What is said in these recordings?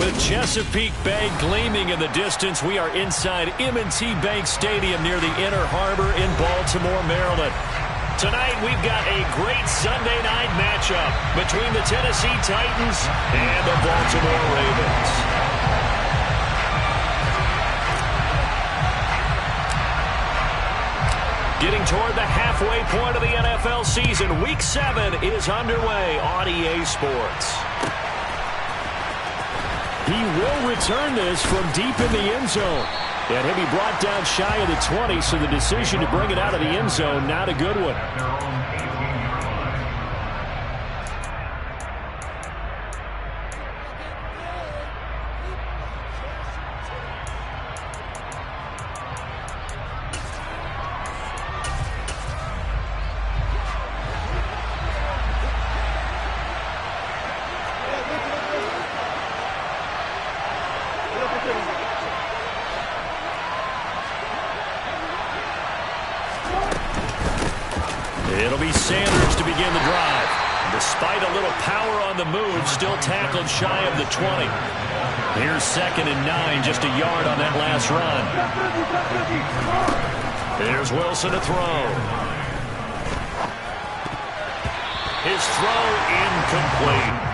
With Chesapeake Bay gleaming in the distance, we are inside M&T Bank Stadium near the Inner Harbor in Baltimore, Maryland. Tonight, we've got a great Sunday night matchup between the Tennessee Titans and the Baltimore Ravens. Getting toward the halfway point of the NFL season, Week 7 is underway on EA Sports. He will return this from deep in the end zone. And he'll be brought down shy of the 20, so the decision to bring it out of the end zone, not a good one. It'll be Sanders to begin the drive. Despite a little power on the move, still tackled shy of the 20. Here's 2nd and 9, just a yard on that last run. Here's Wilson to throw. His throw incomplete.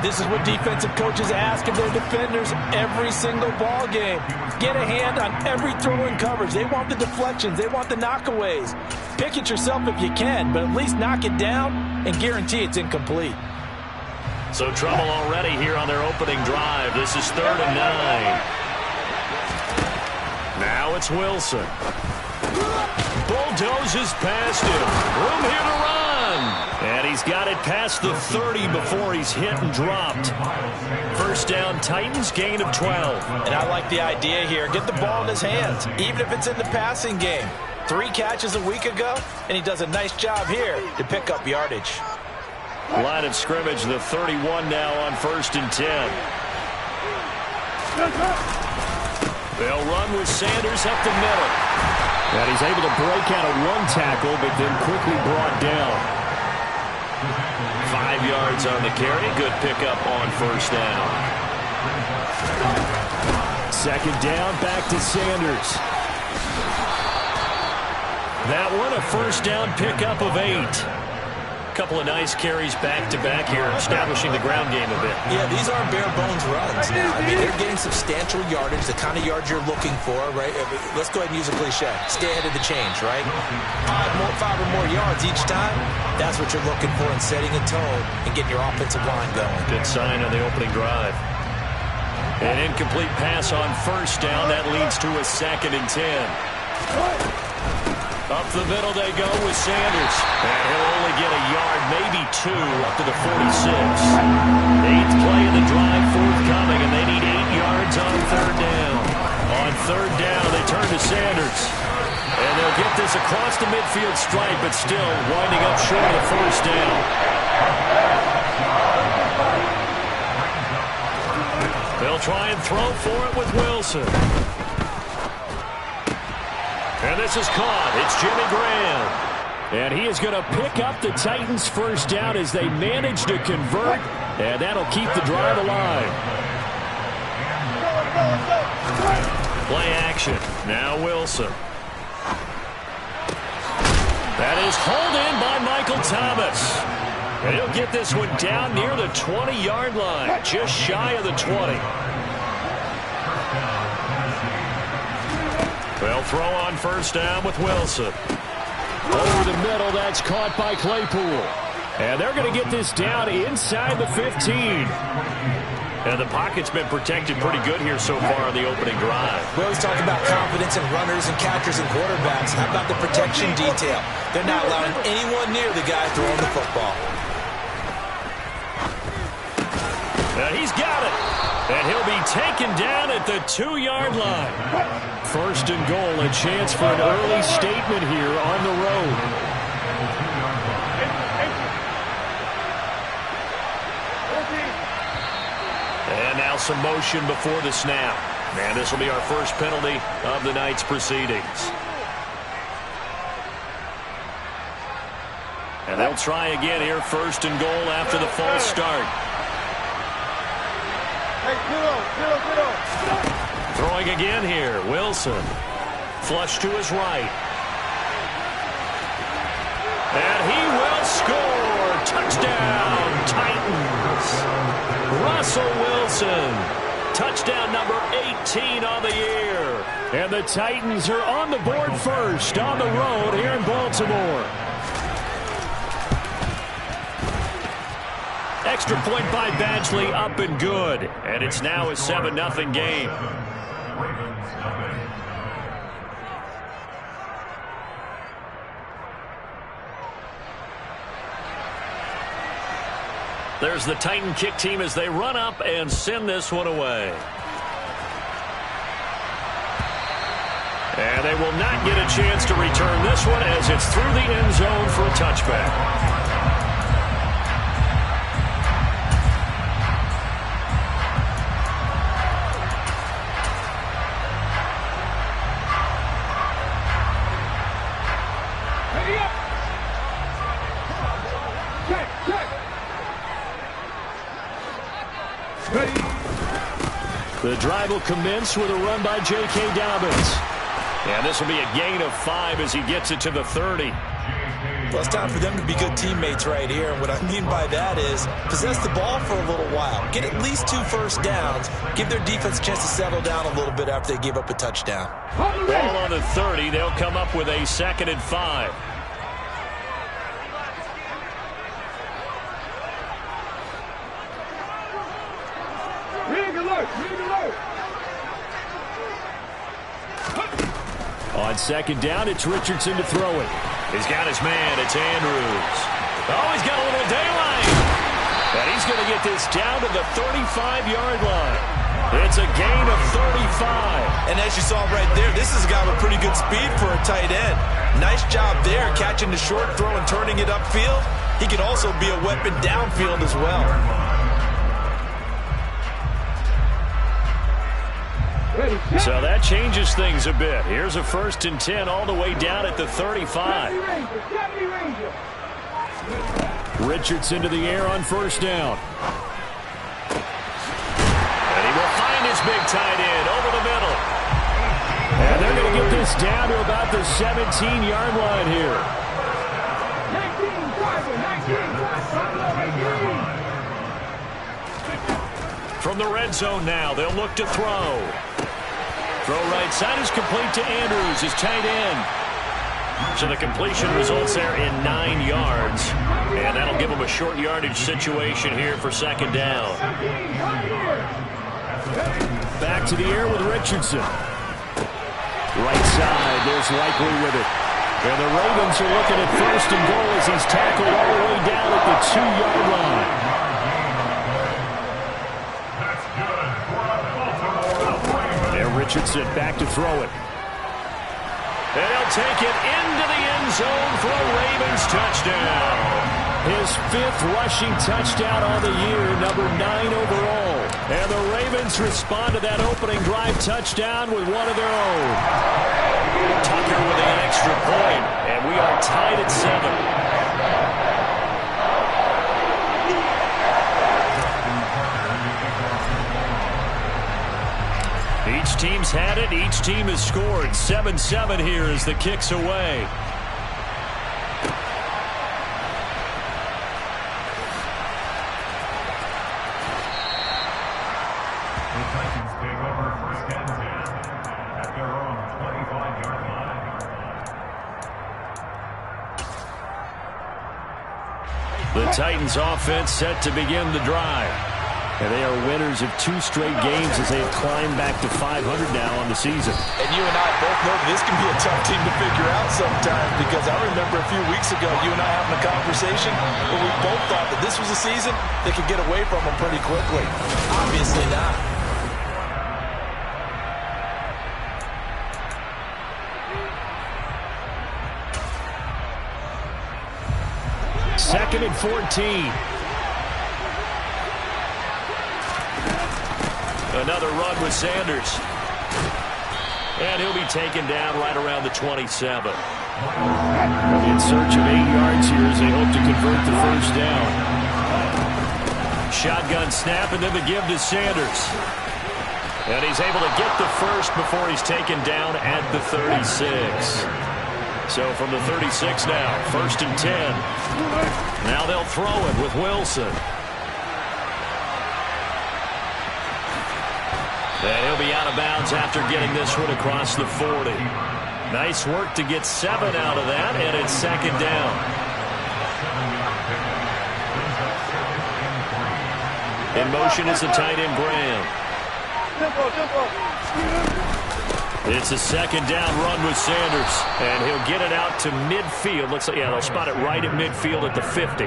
This is what defensive coaches ask of their defenders every single ball game. Get a hand on every throw in coverage. They want the deflections. They want the knockaways. Pick it yourself if you can, but at least knock it down and guarantee it's incomplete. So trouble already here on their opening drive. This is 3rd and 9. Now it's Wilson. Bulldozes past him. Room here to run. And he's got it past the 30 before he's hit and dropped. First down, Titans, gain of 12. And I like the idea here. Get the ball in his hands, even if it's in the passing game. 3 catches a week ago, and he does a nice job here to pick up yardage. Line of scrimmage, the 31 now on 1st and 10. They'll run with Sanders up the middle. And he's able to break out of 1 tackle, but then quickly brought down. 5 yards on the carry. Good pickup on 1st down. 2nd down, back to Sanders. That one, a 1st down pickup of 8. Couple of nice carries back-to-back here, establishing the ground game a bit. Yeah, these aren't bare-bones runs. I mean, they're getting substantial yardage, the kind of yards you're looking for, right? Let's go ahead and use a cliche. Stay ahead of the change, right? 5 or more yards each time. That's what you're looking for in setting a tone and getting your offensive line going. Good sign on the opening drive. An incomplete pass on 1st down. That leads to a 2nd and 10. Up the middle they go with Sanders. And he'll only get a yard, maybe 2, up to the 46. 8th play of the drive forthcoming, and they need 8 yards on 3rd down. On 3rd down, they turn to Sanders. And they'll get this across the midfield stripe, but still winding up short of the 1st down. They'll try and throw for it with Wilson. And this is caught. It's Jimmy Graham. And he is going to pick up the Titans' 1st down as they manage to convert. And that'll keep the drive alive. Play action. Now Wilson. That is hauled in by Michael Thomas. And he'll get this one down near the 20-yard line, just shy of the 20. They'll throw on 1st down with Wilson. Over the middle, that's caught by Claypool. And they're going to get this down inside the 15. And the pocket's been protected pretty good here so far on the opening drive. We always talk about confidence in runners and catchers and quarterbacks. How about the protection detail? They're not allowing anyone near the guy throwing the football. He's got it. And he'll be taken down at the 2-yard line. 1st and goal, a chance for an early statement here on the road. And now some motion before the snap. And this will be our first penalty of the night's proceedings. And they'll try again here, 1st and goal after the false start. Throwing again here. Wilson. Flush to his right. And he will score. Touchdown, Titans. Russell Wilson. Touchdown number 18 on the year. And the Titans are on the board first on the road here in Baltimore. Extra point by Badgley, up and good. And it's now a 7-0 game. There's the Titan kick team as they run up and send this one away. And they will not get a chance to return this one as it's through the end zone for a touchback. The drive will commence with a run by J.K. Dobbins. And this will be a gain of 5 as he gets it to the 30. Well, it's time for them to be good teammates right here. And what I mean by that is possess the ball for a little while. Get at least 2 first downs. Give their defense a chance to settle down a little bit after they give up a touchdown. Ball on the 30. They'll come up with a 2nd and 5. On 2nd down, it's Richardson to throw it. He's got his man. It's Andrews. Oh, he's got a little daylight. And he's going to get this down to the 35-yard line. It's a gain of 35. And as you saw right there, this is a guy with pretty good speed for a tight end. Nice job there, catching the short throw and turning it upfield. He can also be a weapon downfield as well. So that changes things a bit. Here's a 1st and 10 all the way down at the 35. Richardson to the air on 1st down. And he will find his big tight end over the middle. And they're going to get this down to about the 17-yard line here. From the red zone now, they'll look to throw. Throw right side is complete to Andrews, his tight end. So the completion results there in 9 yards. And that'll give him a short yardage situation here for 2nd down. Back to the air with Richardson. Right side, there's Likely with it. And the Ravens are looking at 1st and goal as he's tackled all the way down at the 2-yard line. Richardson back to throw it. And he'll take it into the end zone for a Ravens touchdown. His 5th rushing touchdown on the year, number 9 overall. And the Ravens respond to that opening drive touchdown with one of their own. Tucker with an extra point, and we are tied at 7. Each team's had it. Each team has scored. 7-7 here as the kick's away. The Titans take over 1st and 10 at their own 25-yard line. The Titans offense set to begin the drive. And they are winners of 2 straight games as they have climbed back to 500 now on the season. And you and I both know that this can be a tough team to figure out sometimes, because I remember a few weeks ago you and I having a conversation where we both thought that this was a season they could get away from them pretty quickly. Obviously not. Second and 14. Another run with Sanders. And he'll be taken down right around the 27. In search of 8 yards here as they hope to convert the 1st down. shotgun snap and then the give to Sanders. And he's able to get the first before he's taken down at the 36. So from the 36 now, 1st and 10. Now they'll throw it with Wilson. And he'll be out of bounds after getting this one across the 40. Nice work to get 7 out of that, and it's 2nd down. In motion is the tight end Graham. It's a 2nd down run with Sanders, and he'll get it out to midfield. Looks like, yeah, they'll spot it right at midfield at the 50.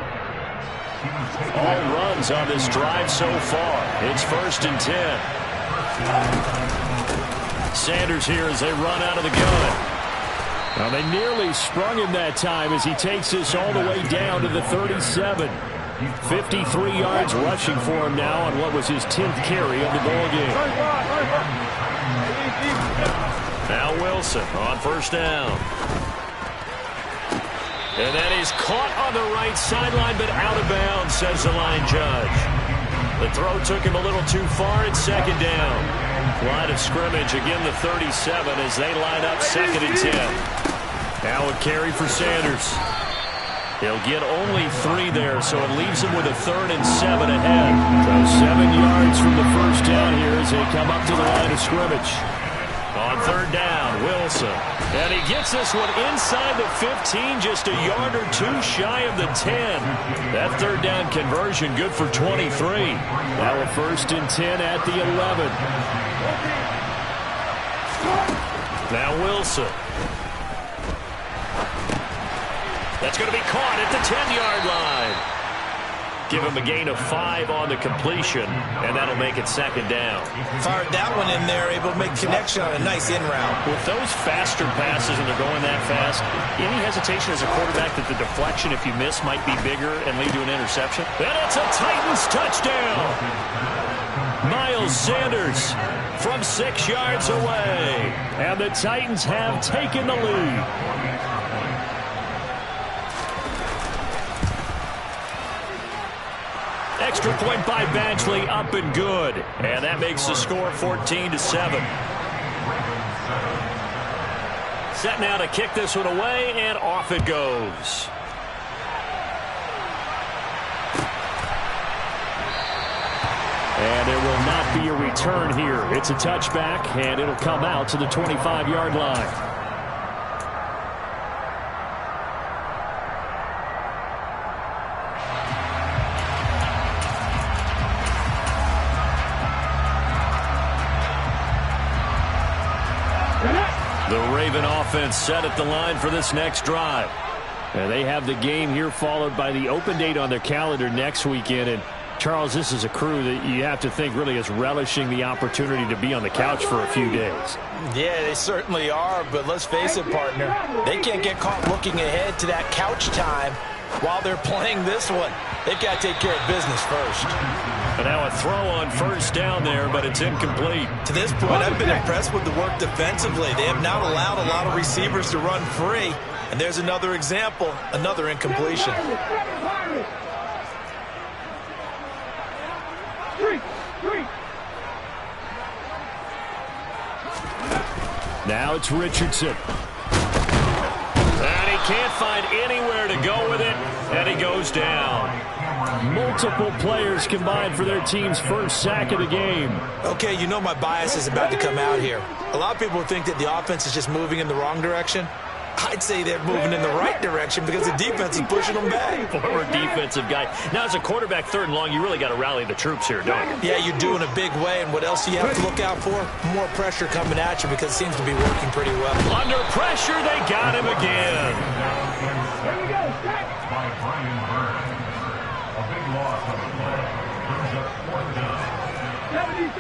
All runs on this drive so far. It's 1st and 10. Sanders here as they run out of the gun. Now they nearly sprung him that time as he takes this all the way down to the 37. 53 yards rushing for him now on what was his 10th carry of the ball game. Now Wilson on 1st down. And that is caught on the right sideline, but out of bounds, says the line judge. The throw took him a little too far. It's 2nd down. Line of scrimmage, again the 37 as they line up 2nd and 10. Now a carry for Sanders. He'll get only 3 there, so it leaves him with a 3rd and 7 ahead. So 7 yards from the 1st down here as they come up to the line of scrimmage. On 3rd down, Wilson. And he gets this one inside the 15, just a yard or 2 shy of the 10. That 3rd down conversion good for 23. Now a 1st and 10 at the 11. Now Wilson. That's going to be caught at the 10-yard line. Give him a gain of 5 on the completion, and that'll make it 2nd down. Fired that one in there, able to make connection on a nice in route. With those faster passes and they're going that fast, any hesitation as a quarterback that the deflection, if you miss, might be bigger and lead to an interception? And it's a Titans touchdown! Miles Sanders from 6 yards away. And the Titans have taken the lead. Extra point by Badgley, up and good. And that makes the score 14-7. Set now to kick this one away, and off it goes. And there will not be a return here. It's a touchback, and it'll come out to the 25-yard line. The Raven offense set at the line for this next drive. And they have the game here followed by the open date on their calendar next weekend. And Charles, this is a crew that you have to think really is relishing the opportunity to be on the couch for a few days. Yeah, they certainly are, but let's face it, partner. They can't get caught looking ahead to that couch time while they're playing this one. They've got to take care of business first. And now a throw on 1st down there, but it's incomplete. To this point, I've been impressed with the work defensively. They have not allowed a lot of receivers to run free. And there's another example, another incompletion. Now it's Richardson. And he can't find anywhere to go with it, and he goes down. Multiple players combined for their team's first sack of the game. Okay, you know my bias is about to come out here. A lot of people think that the offense is just moving in the wrong direction. I'd say they're moving in the right direction because the defense is pushing them back. Former defensive guy. Now, as a quarterback, 3rd and long, you really got to rally the troops here, don't you? Yeah, you do in a big way. And what else do you have to look out for? More pressure coming at you because it seems to be working pretty well. Under pressure, they got him again. Here we go. By Brian Burns. A big loss on the play. Brings up 4th down. 70,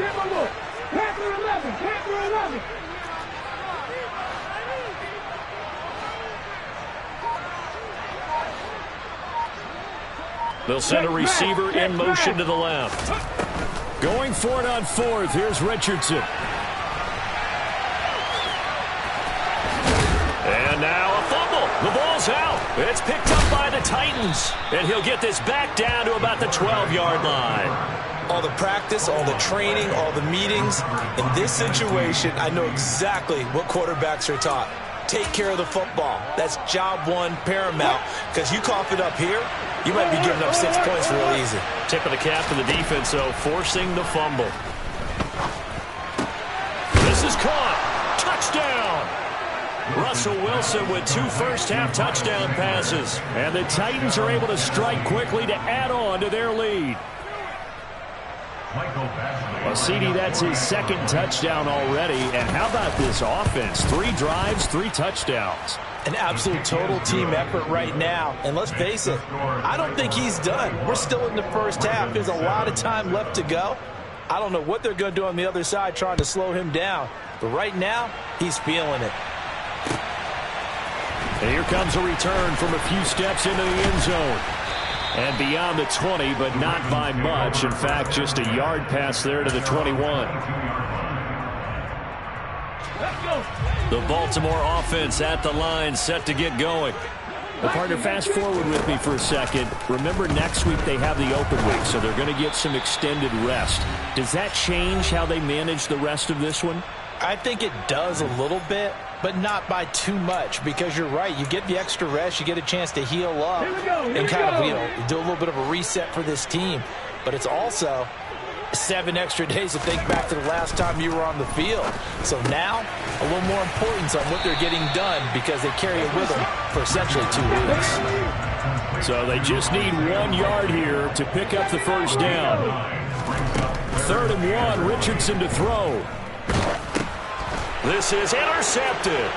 Panther 11, Panther 11. They'll send a receiver in motion to the left. Going for it on 4th. Here's Richardson. And now a fumble. The ball's out. It's picked up by the Titans, and he'll get this back down to about the 12-yard line. All the practice, all the training, all the meetings. In this situation, I know exactly what quarterbacks are taught. Take care of the football. That's job one paramount, because you cough it up here, you might be giving up 6 points real easy. Tip of the cap to the defense, though, forcing the fumble. This is caught. Touchdown. Russell Wilson with 2 first-half touchdown passes. And the Titans are able to strike quickly to add on to their lead. Well, CD, that's his 2nd touchdown already. And how about this offense? 3 drives, 3 touchdowns. An absolute total team effort right now. And let's face it, I don't think he's done. We're still in the first half. There's a lot of time left to go. I don't know what they're going to do on the other side trying to slow him down. But right now, he's feeling it. And here comes a return from a few steps into the end zone. And beyond the 20, but not by much. In fact, just a yard pass there to the 21. The Baltimore offense at the line, set to get going. Well, partner, fast forward with me for a second. Remember, next week they have the open week, so they're going to get some extended rest. Does that change how they manage the rest of this one? I think it does a little bit, but not by too much, because you're right. You get the extra rest, you get a chance to heal up and kind of, do a little bit of a reset for this team. But it's also 7 extra days to think back to the last time you were on the field. So now, a little more importance on what they're getting done, because they carry it with them for essentially 2 weeks. So they just need 1 yard here to pick up the first down. 3rd and 1, Richardson to throw. This is intercepted.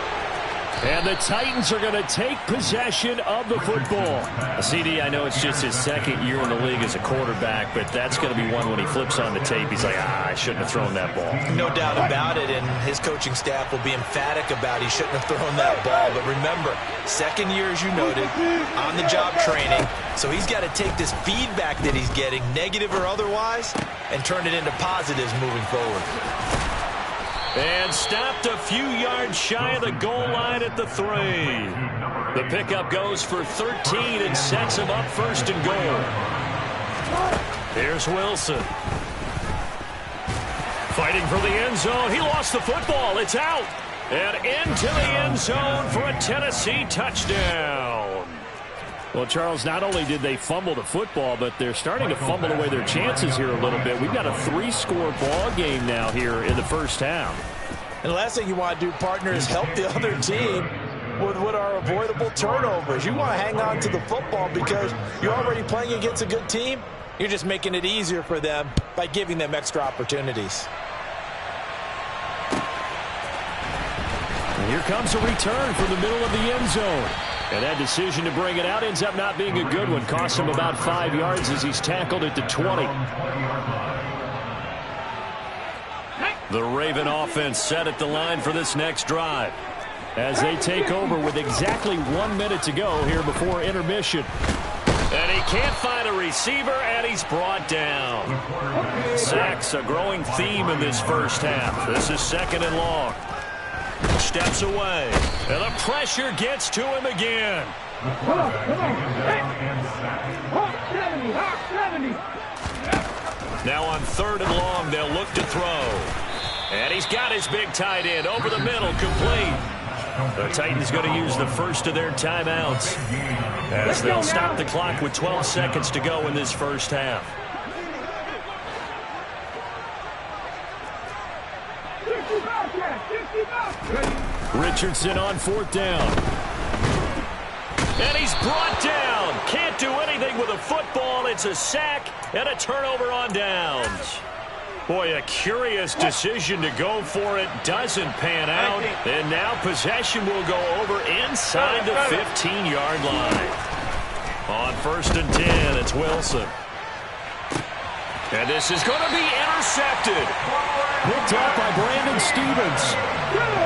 And the Titans are going to take possession of the football. CD, I know it's just his 2nd year in the league as a quarterback, but that's going to be one when he flips on the tape. He's like, I shouldn't have thrown that ball. No doubt about it, and his coaching staff will be emphatic about he shouldn't have thrown that ball. But remember, 2nd year, as you noted, on-the-job training. So he's got to take this feedback that he's getting, negative or otherwise, and turn it into positives moving forward. And stopped a few yards shy of the goal line at the 3. The pickup goes for 13 and sets him up 1st and goal. Here's Wilson. Fighting for the end zone. He lost the football. It's out. And into the end zone for a Tennessee touchdown. Well, Charles, not only did they fumble the football, but they're starting to fumble away their chances here a little bit. We've got a 3-score ball game now here in the first half. And the last thing you want to do, partner, is help the other team with what are avoidable turnovers. You want to hang on to the football because you're already playing against a good team. You're just making it easier for them by giving them extra opportunities. And here comes a return from the middle of the end zone. And that decision to bring it out ends up not being a good one. Costs him about 5 yards as he's tackled at the 20. The Raven offense set at the line for this next drive as they take over with exactly 1 minute to go here before intermission. And he can't find a receiver, and he's brought down. Sacks, a growing theme in this first half. This is 2nd and long. Steps away, and the pressure gets to him again. Come on. Hawk 70. Now on 3rd and long, they'll look to throw. And he's got his big tight end over the middle, complete. The Titans going to use the first of their timeouts as they'll stop the clock with 12 seconds to go in this first half. Richardson on 4th down. And he's brought down. Can't do anything with a football. It's a sack and a turnover on downs. Boy, a curious decision to go for it. Doesn't pan out. And now possession will go over inside the 15-yard line. On 1st and 10, it's Wilson. And this is going to be intercepted. Picked up by Brandon Stephens.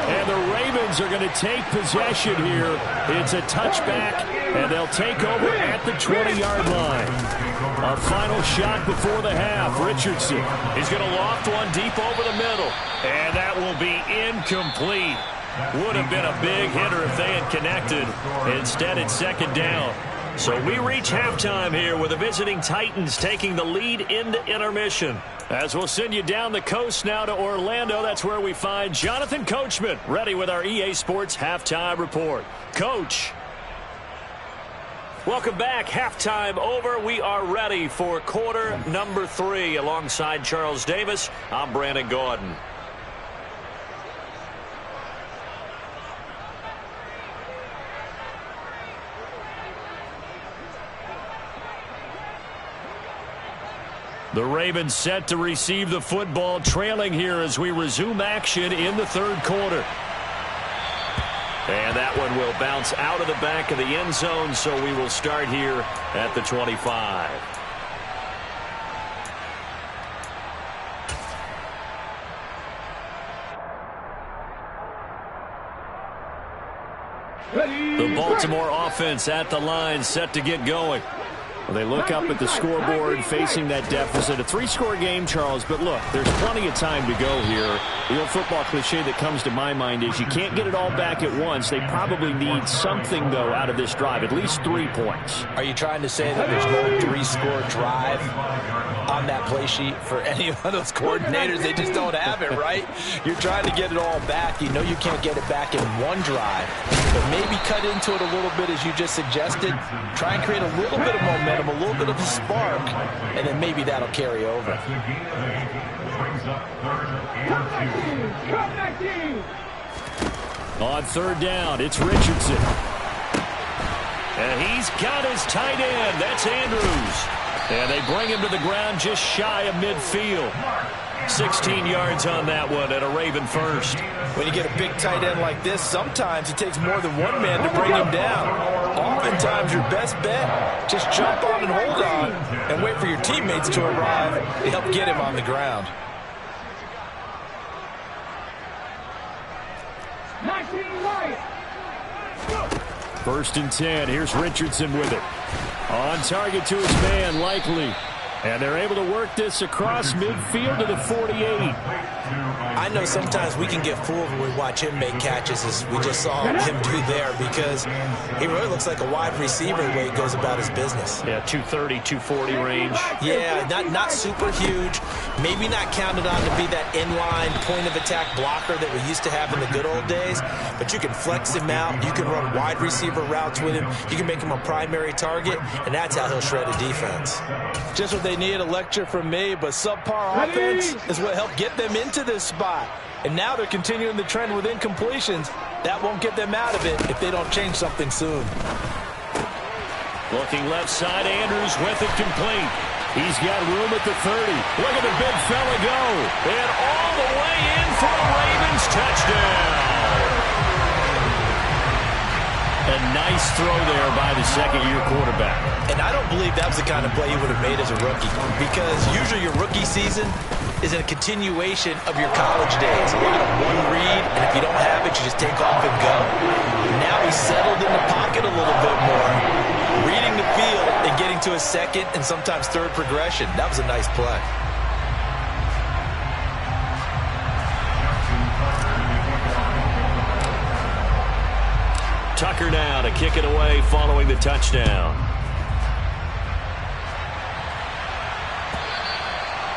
And the Ravens are going to take possession here. It's a touchback, and they'll take over at the 20-yard line. Our final shot before the half, Richardson. He's going to loft one deep over the middle. And that will be incomplete. Would have been a big hitter if they had connected. Instead, it's second down. So we reach halftime here with the visiting Titans taking the lead into intermission. As we'll send you down the coast now to Orlando, that's where we find Jonathan Coachman, ready with our EA Sports Halftime Report. Coach. Welcome back. Halftime over. We are ready for quarter number 3. Alongside Charles Davis, I'm Brandon Gaudin. The Ravens set to receive the football, trailing here as we resume action in the third quarter. And that one will bounce out of the back of the end zone, so we will start here at the 25. The Baltimore offense at the line, set to get going. Well, they look up at the scoreboard facing that deficit. A 3-score game, Charles, but look, there's plenty of time to go here. The old football cliche that comes to my mind is you can't get it all back at once. They probably need something, though, out of this drive, at least 3 points. Are you trying to say that there's no 3-score drive on that play sheet for any of those coordinators? They just don't have it, right? You're trying to get it all back. You know you can't get it back in one drive, but maybe cut into it a little bit as you just suggested. Try and create a little bit of momentum, a little bit of a spark, and then maybe that'll carry over. On third down, it's Richardson. And he's got his tight end. That's Andrews. And they bring him to the ground just shy of midfield. 16 yards on that one and a Raven first. When you get a big tight end like this, sometimes it takes more than one man to bring him down. Oftentimes your best bet, just jump on and hold on and wait for your teammates to arrive to help get him on the ground. 19 right. First and 10. Here's Richardson with it. On target to his man, Likely. And they're able to work this across midfield to the 48. I know sometimes we can get fooled when we watch him make catches, as we just saw him do there, because he really looks like a wide receiver the way he goes about his business. Yeah, 230, 240 range. Yeah, not super huge. Maybe not counted on to be that inline point-of-attack blocker that we used to have in the good old days, but you can flex him out. You can run wide receiver routes with him. You can make him a primary target, and that's how he'll shred a defense. Just what they need, a lecture from me, but subpar offense is what helped get them into this spot. And now they're continuing the trend with incompletions. That won't get them out of it if they don't change something soon. Looking left side, Andrews with it complete. He's got room at the 30. Look at the big fella go. And all the way in for a Ravens touchdown. A nice throw there by the second-year quarterback. And I don't believe that was the kind of play he would have made as a rookie, because usually your rookie season is a continuation of your college days. A lot of one read, and if you don't have it, you just take off and go. Now he's settled in the pocket a little bit more, reading the field and getting to his second and sometimes third progression. That was a nice play. Tucker now to kick it away following the touchdown.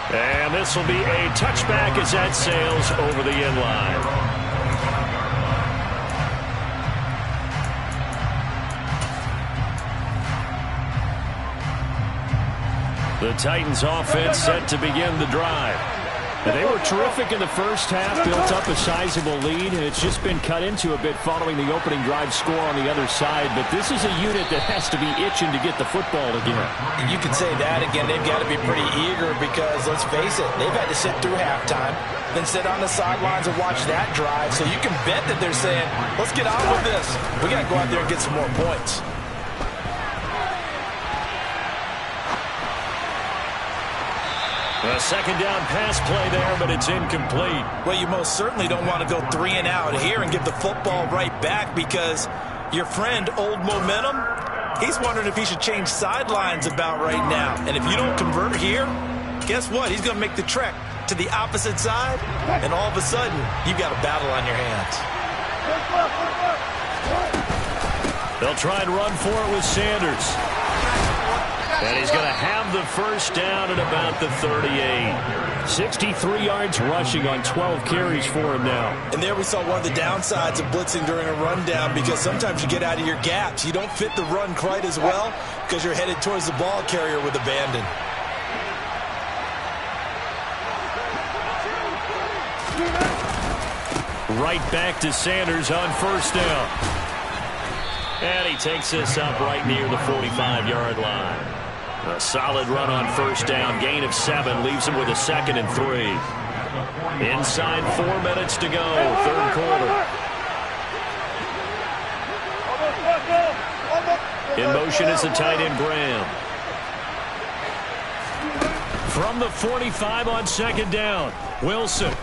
And this will be a touchback as that sails over the end line. The Titans offense set to begin the drive. They were terrific in the first half, built up a sizable lead, and it's just been cut into a bit following the opening drive score on the other side. But this is a unit that has to be itching to get the football again. You can say that again. They've got to be pretty eager because, let's face it, they've had to sit through halftime, then sit on the sidelines and watch that drive. So you can bet that they're saying, let's get on with this. We got to go out there and get some more points. A second down pass play there, but it's incomplete. Well, you most certainly don't want to go 3 and out here and give the football right back because your friend, Old Momentum, he's wondering if he should change sidelines about right now. And if you don't convert here, guess what? He's going to make the trek to the opposite side, and all of a sudden, you've got a battle on your hands. They'll try and run for it with Sanders. And he's going to have the first down at about the 38. 63 yards rushing on 12 carries for him now. And there we saw one of the downsides of blitzing during a rundown because sometimes you get out of your gaps. You don't fit the run quite as well because you're headed towards the ball carrier with abandon. Right back to Sanders on first down. And he takes this up right near the 45-yard line. A solid run on first down. Gain of 7 leaves him with a 2nd and 3. Inside 4 minutes to go, third quarter. In motion is the tight end Graham. From the 45 on second down, Wilson.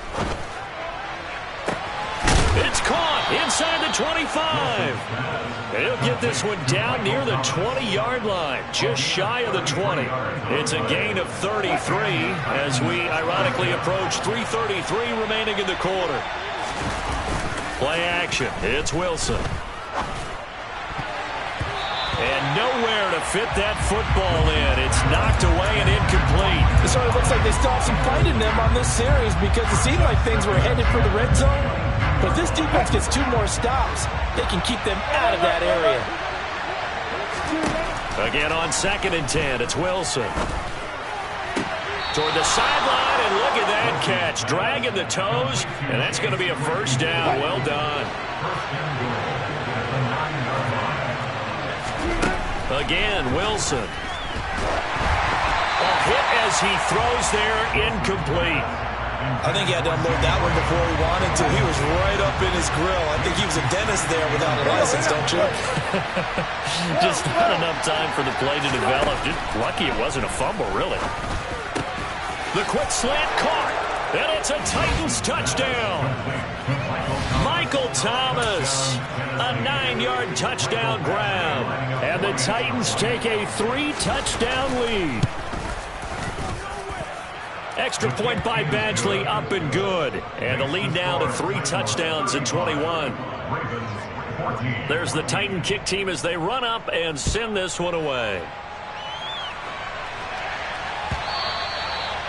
It's caught inside the 25. He'll get this one down near the 20-yard line, just shy of the 20. It's a gain of 33 as we ironically approach 3:33 remaining in the quarter. Play action. It's Wilson. And nowhere to fit that football in. It's knocked away and incomplete. It sort of looks like they still have some fight in them on this series because it seemed like things were headed for the red zone. But if this defense gets 2 more stops, they can keep them out of that area. Again on 2nd and 10, it's Wilson. Toward the sideline, and look at that catch. Dragging the toes, and that's going to be a first down. Well done. Again, Wilson. A hit as he throws there, incomplete. I think he had to unload that one before he wanted to. He was right up in his grill. I think he was a dentist there without a license, don't you? Just not enough time for the play to develop. Just lucky it wasn't a fumble, really. The quick slant caught, and it's a Titans touchdown. Michael Thomas, a 9-yard touchdown grab, and the Titans take a 3-touchdown lead. Extra point by Badgley, up and good. And the lead now to 3 touchdowns in 21. There's the Titan kick team as they run up and send this one away.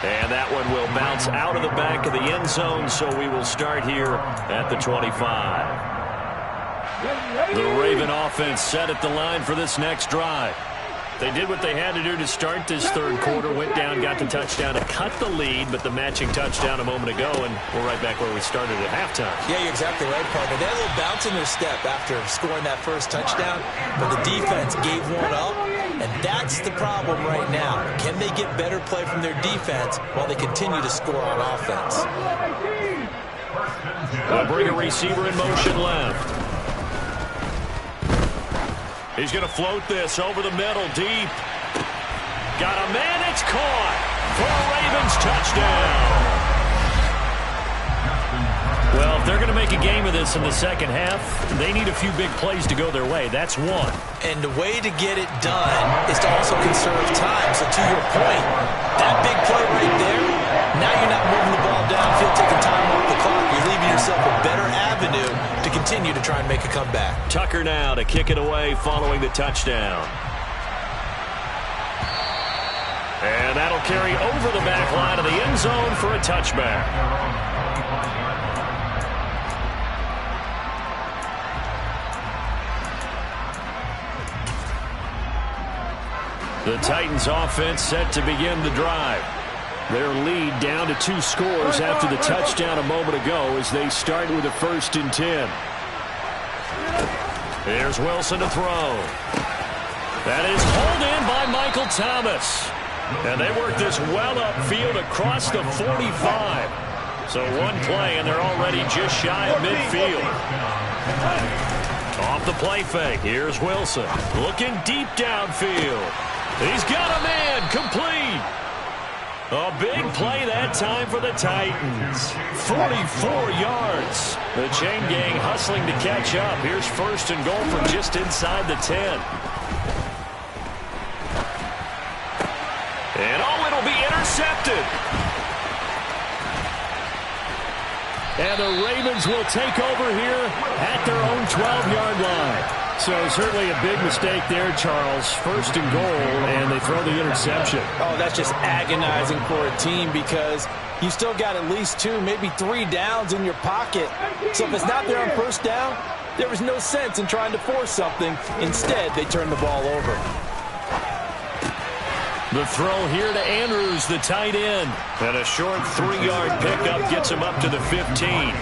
And that one will bounce out of the back of the end zone, so we will start here at the 25. The Raven offense set at the line for this next drive. They did what they had to do to start this third quarter, went down, got the touchdown to cut the lead, but the matching touchdown a moment ago, and we're right back where we started at halftime. Yeah, you're exactly right, partner. They had a little bounce in their step after scoring that first touchdown, but the defense gave one up, and that's the problem right now. Can they get better play from their defense while they continue to score on offense? They'll bring a receiver in motion left. He's going to float this over the middle, deep. Got a man, it's caught for a Ravens touchdown. Well, if they're going to make a game of this in the second half, they need a few big plays to go their way. That's one. And the way to get it done is to also conserve time. So to your point, that big play right there, now you're not moving the ball downfield, taking time off the clock. You're leaving yourself a better avenue to continue to try and make a comeback. Tucker now to kick it away following the touchdown. And that'll carry over the back line of the end zone for a touchback. The Titans offense set to begin the drive. Their lead down to 2 scores after the touchdown a moment ago as they start with a 1st and 10. Here's Wilson to throw. That is hauled in by Michael Thomas. And they work this well upfield across the 45. So one play and they're already just shy of midfield. Off the play fake. Here's Wilson looking deep downfield. He's got a man, complete. A big play that time for the Titans. 44 yards. The chain gang hustling to catch up. Here's first and goal from just inside the 10. And it'll be intercepted. And the Ravens will take over here at their own 12-yard line. So certainly a big mistake there, Charles. First and goal, and they throw the interception. Oh, that's just agonizing for a team because you still got at least 2, maybe 3 downs in your pocket. So if it's not there on first down, there was no sense in trying to force something. Instead, they turn the ball over. The throw here to Andrews, the tight end. And a short 3-yard pickup gets him up to the 15. A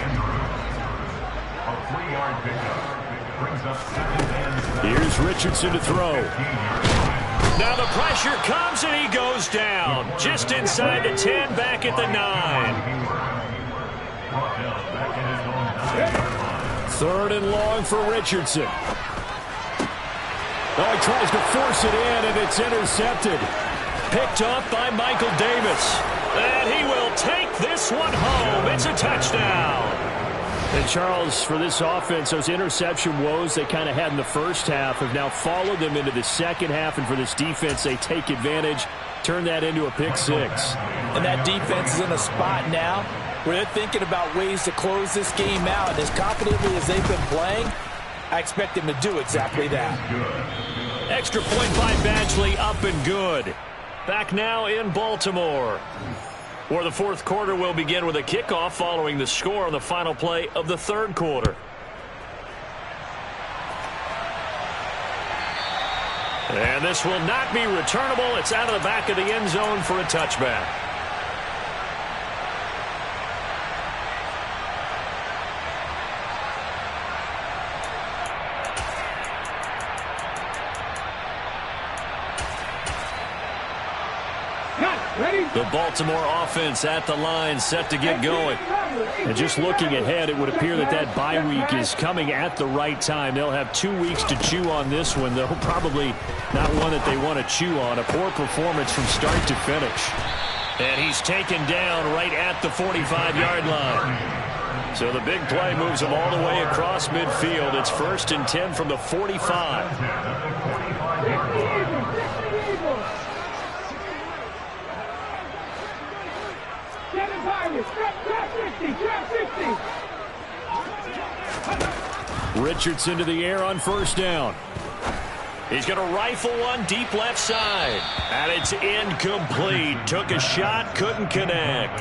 3-yard pickup brings up 7 and 7. Here's Richardson to throw. Now the pressure comes and he goes down. Just inside the 10, back at the 9. 3rd and long for Richardson. Oh, he tries to force it in, and it's intercepted. Picked up by Michael Davis. And he will take this one home. It's a touchdown. And, Charles, for this offense, those interception woes they kind of had in the first half have now followed them into the second half. And for this defense, they take advantage, turn that into a pick 6. And that defense is in a spot now where they're thinking about ways to close this game out. And as confidently as they've been playing, I expect them to do exactly that. Extra point by Badgley, up and good. Back now in Baltimore, where the fourth quarter will begin with a kickoff following the score on the final play of the third quarter. And this will not be returnable. It's out of the back of the end zone for a touchback. The Baltimore offense at the line, set to get going. And just looking ahead, it would appear that that bye week is coming at the right time. They'll have 2 weeks to chew on this one, though probably not one that they want to chew on. A poor performance from start to finish. And he's taken down right at the 45-yard line. So the big play moves him all the way across midfield. It's 1st and 10 from the 45. Richardson to the air on first down. He's going to rifle one deep left side. And it's incomplete. Took a shot, couldn't connect.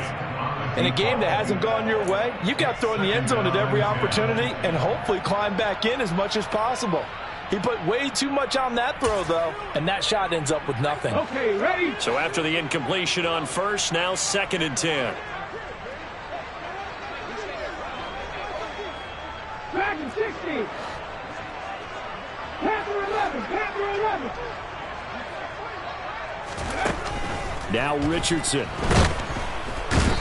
In a game that hasn't gone your way, you've got to throw in the end zone at every opportunity and hopefully climb back in as much as possible. He put way too much on that throw, though, and that shot ends up with nothing. Okay, ready? So after the incompletion on first, now 2nd and 10. Back in 60. Panther 11. Panther 11. Now Richardson.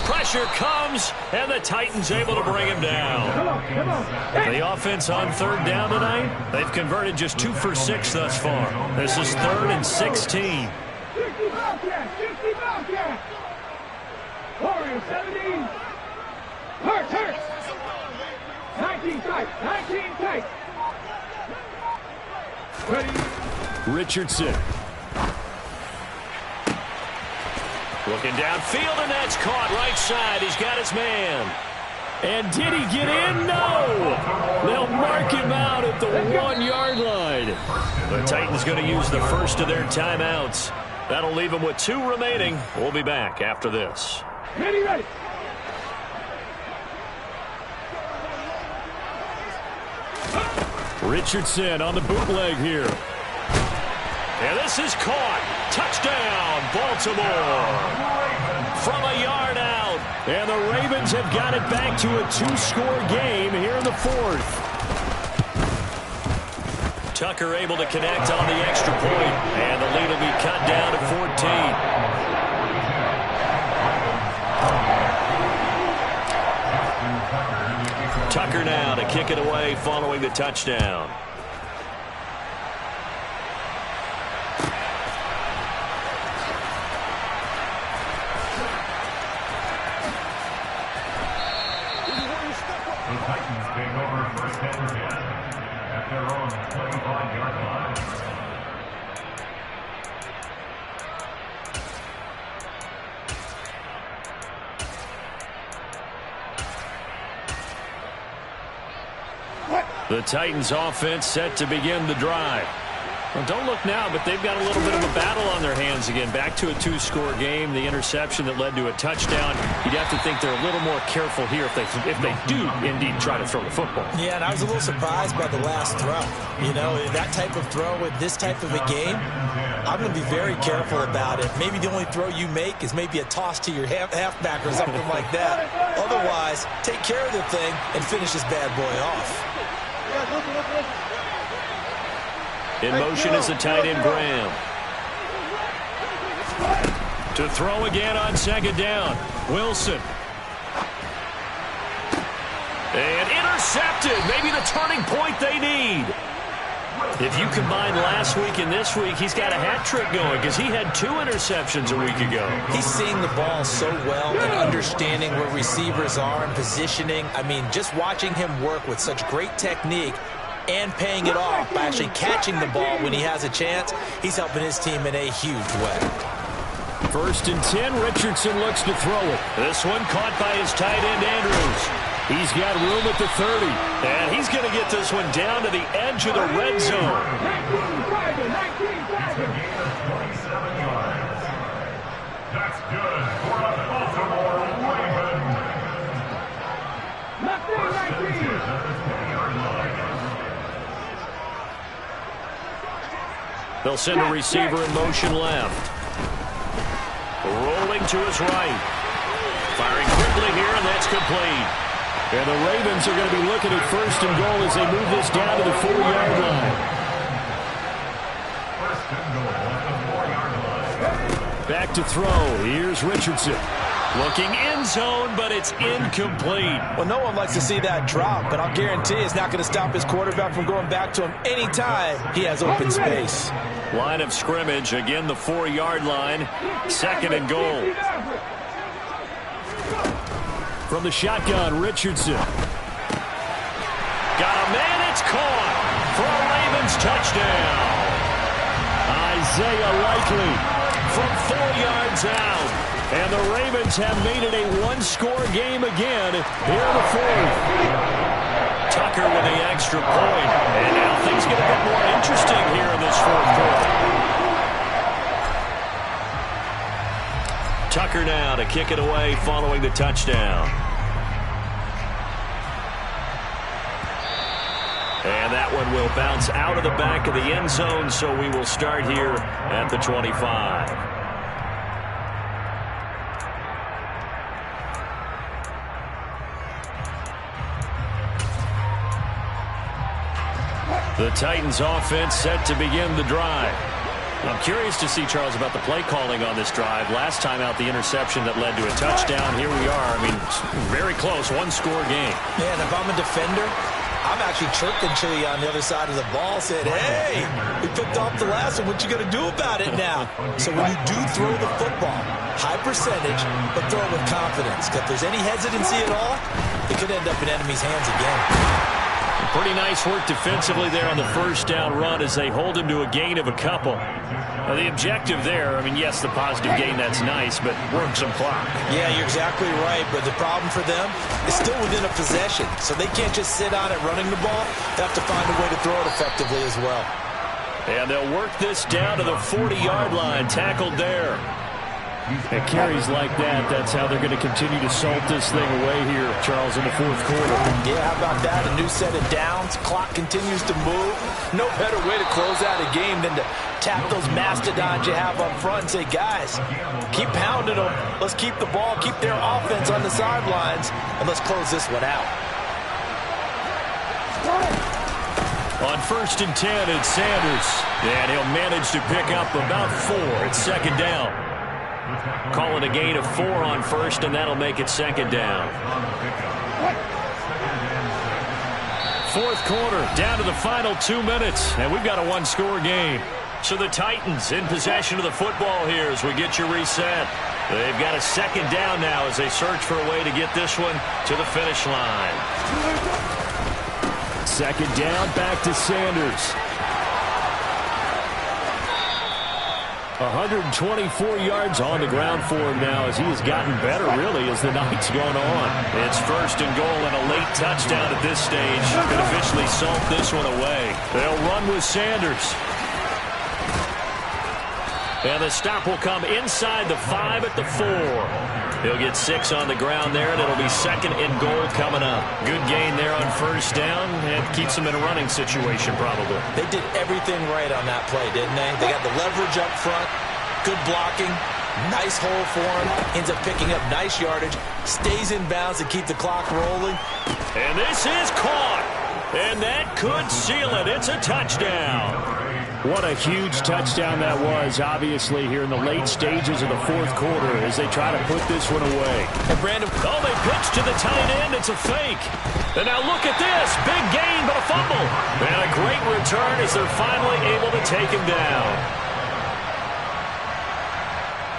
Pressure comes, and the Titans able to bring him down. Come on. The offense on 3rd down tonight, they've converted just 2 for 6 thus far. This is 3rd and 16. 60 Bobcat. 60 Bobcat. Warriors 17. Hurt. 19 tight. 19 tight. Ready? Richardson. Looking downfield, and that's caught right side. He's got his man. And did he get in? No! They'll mark him out at the 1-yard line. The Titans going to use the first of their timeouts. That'll leave them with 2 remaining. We'll be back after this. Ready. Richardson on the bootleg here. And this is caught. Touchdown, Baltimore. From a yard out. And the Ravens have got it back to a 2-score game here in the 4th. Tucker able to connect on the extra point. And the lead will be cut down to 14. Tucker now to kick it away following the touchdown. The Titans offense set to begin the drive. Well, don't look now, but they've got a little bit of a battle on their hands again. Back to a two-score game. The interception that led to a touchdown. You'd have to think they're a little more careful here if they do indeed try to throw the football. Yeah, and I was a little surprised by the last throw. You know, that type of throw with this type of a game, I'm going to be very careful about it. Maybe the only throw you make is maybe a toss to your halfback or something like that. Otherwise, take care of the thing and finish this bad boy off. In motion is the tight end, Graham. To throw again on second down. Wilson. And intercepted. Maybe the turning point they need. If you combine last week and this week, he's got a hat trick going because he had 2 interceptions a week ago. He's seeing the ball so well and understanding where receivers are and positioning. I mean, just watching him work with such great technique and paying it off by actually catching the ball when he has a chance, he's helping his team in a huge way. 1st and 10, Richardson looks to throw it. This one caught by his tight end, Andrews. He's got room at the 30, and he's going to get this one down to the edge of the red zone. 27 yards. That's good for a Baltimore Raven. They'll send a receiver in motion left. Rolling to his right. Firing quickly here, and that's complete. And the Ravens are going to be looking at 1st and goal as they move this down to the 4-yard line. 1st and goal at the 4-yard line. Back to throw. Here's Richardson. Looking end zone, but it's incomplete. Well, no one likes to see that drop, but I'll guarantee it's not going to stop his quarterback from going back to him anytime he has open space. Line of scrimmage, again the 4-yard line. 2nd and goal. From the shotgun, Richardson. Got a man, it's caught for a Ravens touchdown. Isaiah Likely from 4 yards out. And the Ravens have made it a 1-score game again here in the 4th. Tucker with the extra point. And now things get a bit more interesting here in this 4th quarter. Tucker now to kick it away following the touchdown. And that one will bounce out of the back of the end zone, so we will start here at the 25. The Titans offense set to begin the drive. I'm curious to see, Charles, about the play calling on this drive. Last time out, the interception that led to a touchdown. Here we are. I mean, very close, 1-score game. Yeah, and if I'm a defender, I'm actually chirping Chili on the other side of the ball, saying, hey, we picked off the last one. What you going to do about it now? So when you do throw the football, high percentage, but throw it with confidence. If there's any hesitancy at all, it could end up in enemy's hands again. Pretty nice work defensively there on the 1st down run as they hold him to a gain of a couple. Now, the objective there, I mean, yes, the positive gain, that's nice, but work some clock. Yeah, you're exactly right, but the problem for them is still within a possession, so they can't just sit on it running the ball. They have to find a way to throw it effectively as well. And they'll work this down to the 40-yard line, tackled there. And carries like that, that's how they're going to continue to salt this thing away here, Charles, in the 4th quarter. Yeah, how about that? A new set of downs. Clock continues to move. No better way to close out a game than to tap those mastodons you have up front and say, guys, keep pounding them. Let's keep the ball, keep their offense on the sidelines, and let's close this one out. On 1st and 10, it's Sanders. And he'll manage to pick up about 4. It's 2nd down. Call it a gain of 4 on 1st, and that'll make it 2nd down. 4th quarter, down to the final 2 minutes, and we've got a 1-score game. So the Titans in possession of the football here as we get you reset. They've got a 2nd down now as they search for a way to get this one to the finish line. 2nd down, back to Sanders. 124 yards on the ground for him now as he has gotten better, really, as the night's gone on. It's first and goal and a late touchdown at this stage. Could officially salt this one away. They'll run with Sanders. And the stop will come inside the 5 at the 4. He'll get 6 on the ground there, and it'll be second and goal coming up. Good gain there on first down, and keeps them in a running situation probably. They did everything right on that play, didn't they? They got the leverage up front, good blocking, nice hole for him, ends up picking up nice yardage, stays in bounds to keep the clock rolling. And this is caught, and that could seal it. It's a touchdown. What a huge touchdown that was, obviously, here in the late stages of the fourth quarter as they try to put this one away. And Brandon, they pitch to the tight end. It's a fake. And now look at this. Big gain, but a fumble. And a great return as they're finally able to take him down.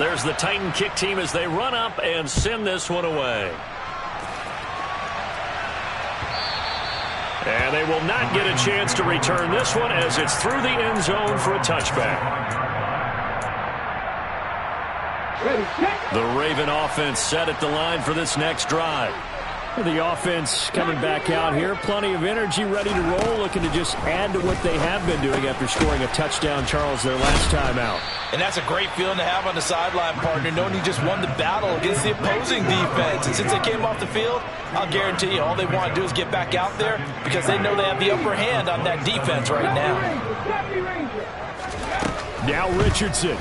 There's the Titan kick team as they run up and send this one away. And they will not get a chance to return this one as it's through the end zone for a touchback. The Raven offense set at the line for this next drive. The offense coming back out here. Plenty of energy, ready to roll, looking to just add to what they have been doing after scoring a touchdown, Charles, their last time out. And that's a great feeling to have on the sideline, partner, knowing you just won the battle against the opposing defense. And since they came off the field, I'll guarantee you all they want to do is get back out there because they know they have the upper hand on that defense right now. Now Richardson.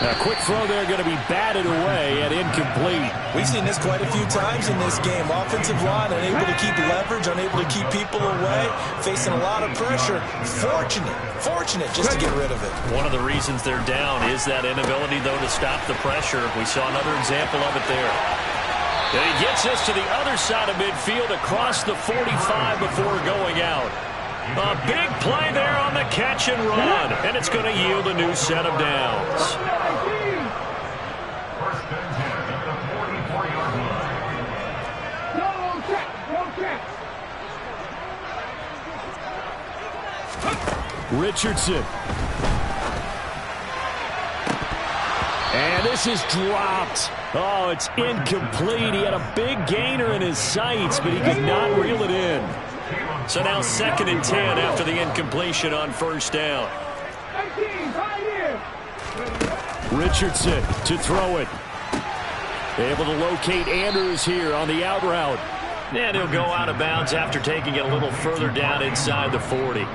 A quick throw there going to be batted away and incomplete. We've seen this quite a few times in this game. Offensive line unable to keep leverage, unable to keep people away, facing a lot of pressure. Fortunate just to get rid of it. One of the reasons they're down is that inability, though, to stop the pressure. We saw another example of it there. And he gets us to the other side of midfield across the 45 before going out. A big play there on the catch and run, and it's going to yield a new set of downs. First and 10 at the 44-yard line. Richardson. And this is dropped. Oh, it's incomplete. He had a big gainer in his sights, but he could not reel it in. So now second and 10 after the incompletion on first down. Richardson to throw it. Able to locate Andrews here on the out route. And he'll go out of bounds after taking it a little further down inside the 40.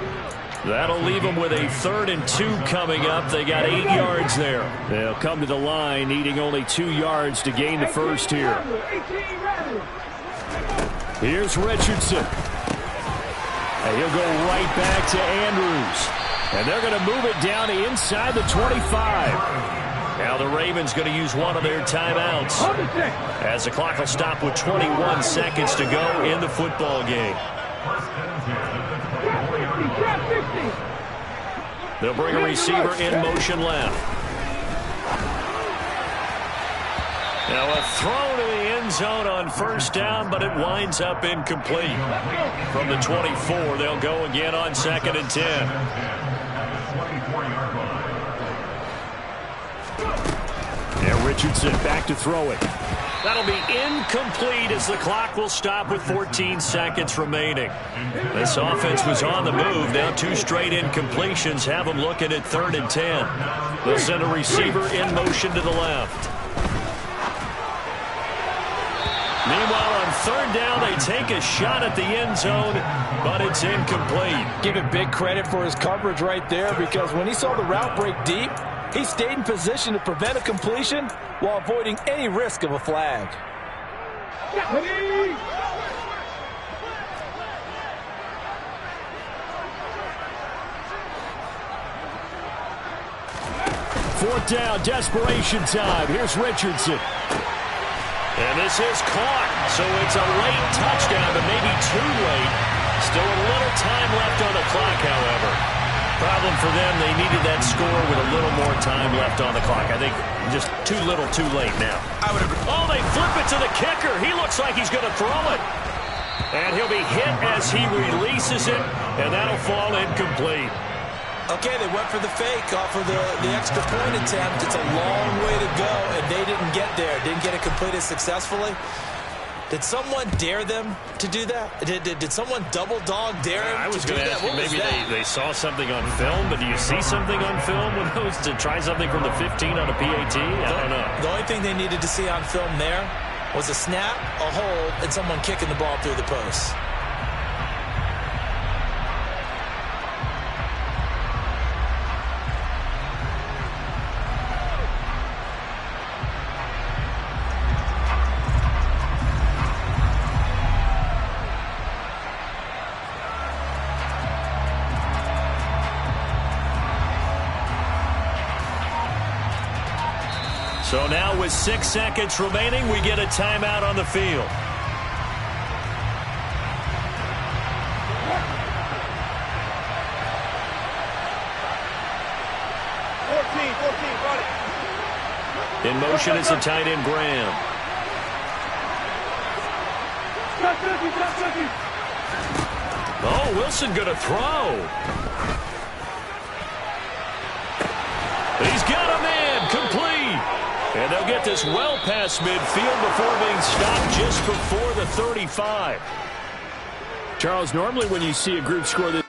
That'll leave them with a 3rd and 2 coming up. They got 8 yards there. They'll come to the line needing only 2 yards to gain the first here. Here's Richardson. And he'll go right back to Andrews. And they're going to move it down to inside the 25. Now the Ravens going to use one of their timeouts as the clock will stop with 21 seconds to go in the football game. They'll bring a receiver in motion left. Now a throw to the end zone on first down, but it winds up incomplete. From the 24, they'll go again on second and 10. And Richardson back to throw it. That'll be incomplete as the clock will stop with 14 seconds remaining. This offense was on the move. Now 2 straight incompletions have them looking at 3rd and 10. They'll send a receiver in motion to the left. Meanwhile, on 3rd down, they take a shot at the end zone, but it's incomplete. Give it big credit for his coverage right there because when he saw the route break deep, he stayed in position to prevent a completion while avoiding any risk of a flag. Fourth down, desperation time. Here's Richardson. And this is caught, so it's a late touchdown, but maybe too late. Still a little time left on the clock, however. Problem for them, they needed that score with a little more time left on the clock. I think just too little too late now. I would agree. Oh, they flip it to the kicker. He looks like he's going to throw it. And he'll be hit as he releases it, and that'll fall incomplete. Okay, they went for the fake off of the extra point attempt. It's a long way to go, and they didn't get there. Didn't get it completed successfully. Did someone dare them to do that? Did someone double dog dare them I was to do going to that? ask you, What was maybe that? they saw something on film, but do you see something on film with those to try something from the 15 on a PAT? I don't know. The only thing they needed to see on film there was a snap, a hold, and someone kicking the ball through the post. So now with 6 seconds remaining, we get a timeout on the field. In motion is the tight end, Graham. Oh, Wilson going to throw. He's got a man, complete. And they'll get this well past midfield before being stopped just before the 35. Charles, normally when you see a group score this